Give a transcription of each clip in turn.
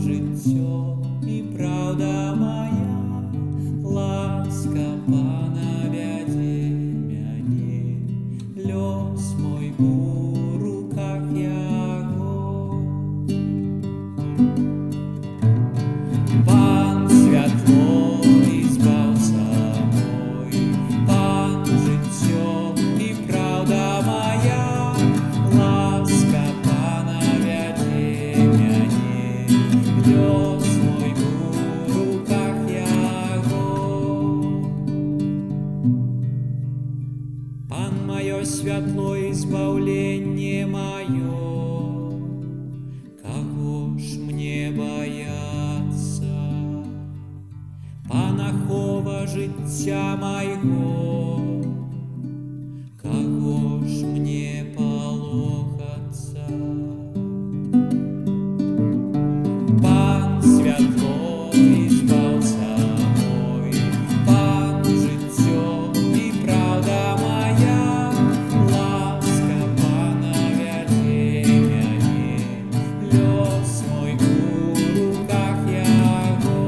життя і правда моя, ласка Пана вядзе мяне, лёс мой у руках Яго. Пан святло і збаўца мой, Пан жыццё і правда моя, ласка Пана вядзе мяне, лёс мой у руках Яго. Пан маё святло і збаўленне маё, каго ж мне баяцца? Пан ахова жыцця майго, каго ж мне палохацца? Пан святло і збаўца мой, Пан жыццё і правда моя, ласка Пана вядзе мяне, лёс мой у руках Яго.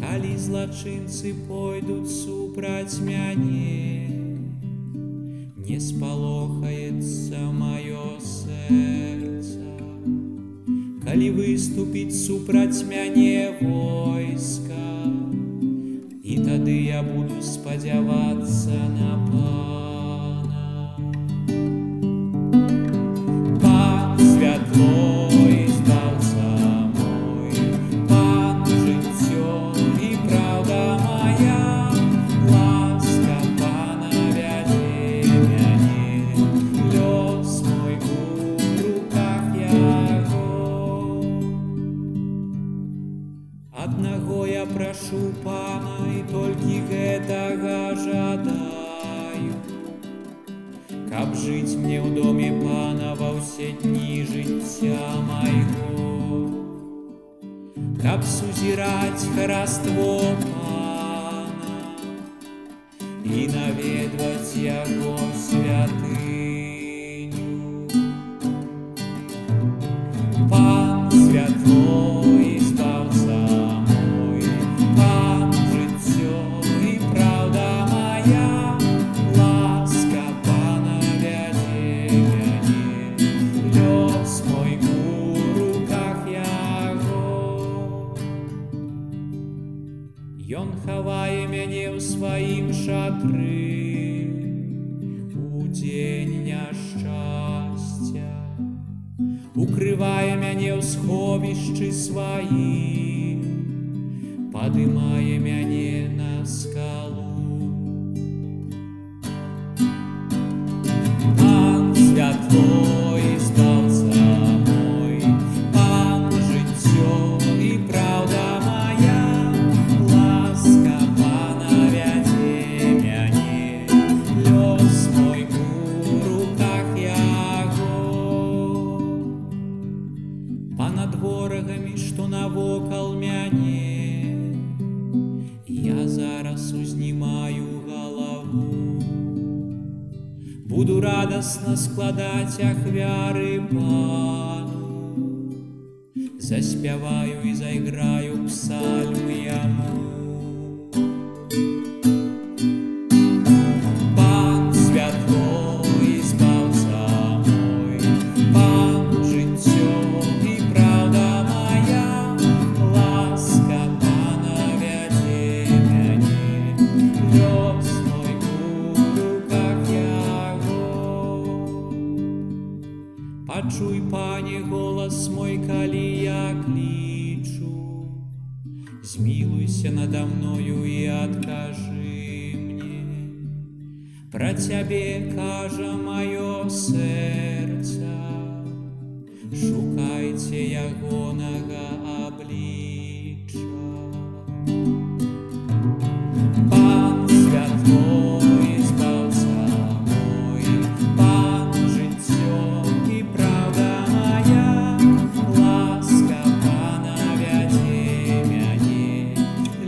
Калі злачынцы пойдуць супраць мяне, не спалохаецца маё сэрца. Калі выступіць супраць мяне войска, і тады я буду спадзявацца на Пана. Пан святло і збаўца мой, Пан жыццё і правда моя, ласка Пана вядзе мяне, лёс мой у руках Яго. Аднаго я прашу Пана, і толькі гэтага жадаю, каб жыць мне ў доме Пана ва ўсе дні жыцця майго, каб сузіраць хараство Пана і наведваць Яго святыню. Пан святло і збаўца мой, Пан жыццё і правда моя, ласка Пана вядзе мяне, лёс мой у руках Яго. Ён хавае мяне ў сваім шатры у дзень няшчасця, укрывае мяне ў сховішчы сваім, падымае мяне на скалу. Пан святло і збаўца мой, Пан жыццё і правда моя, ласка Пана вядзе мяне, лёс мой у руках Яго. Панад ворагамі, што навокал мяне, я зараз узнімаю галаву, буду радасна складаць ахвяры Пану, заспяваю і зайграю псальмы Яму. Пан святло і збаўца мой, Пан жыццё і правда моя, ласка Пана вядзе мяне, лёс мой у руках Яго. Пачуй, Пане, голас мой, калі я клічу, змілуйся надо мною і адкажы мне. Пра Цябе кажа маё сэрца, шукайце ягонага аблічча. Пан святло і збаўца мой, Пан жыццё і правда моя, ласка Пана вядзе мяне,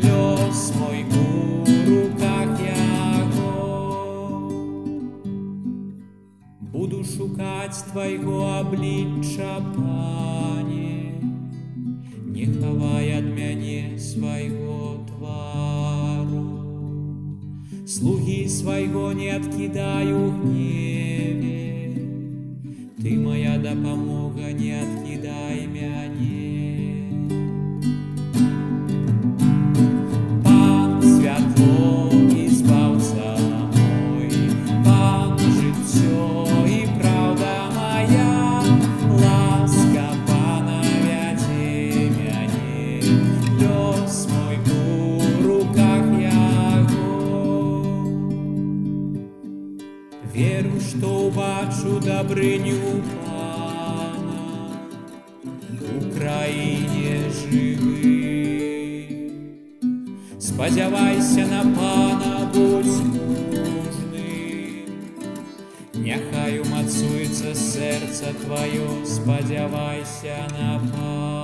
лёс мой у руках Яго. Буду шукаць Твайго аблічча, Пане, не хавай ад мяне свайго твару. Слугі свайго не адкідай у гневе, Ты моя дапамога, не адкідай мяне. Пан святло і збаўца мой, Пан жыццё і праўда моя, ласка Пана вядзе мяне, лёс мой у руках яго. Веру, што ўбачу дабрыню Пана у краіне жывых. Спадзявайся на Пана, будзь мужны, няхай умацуецца сэрца тваё, спадзявайся на Пана.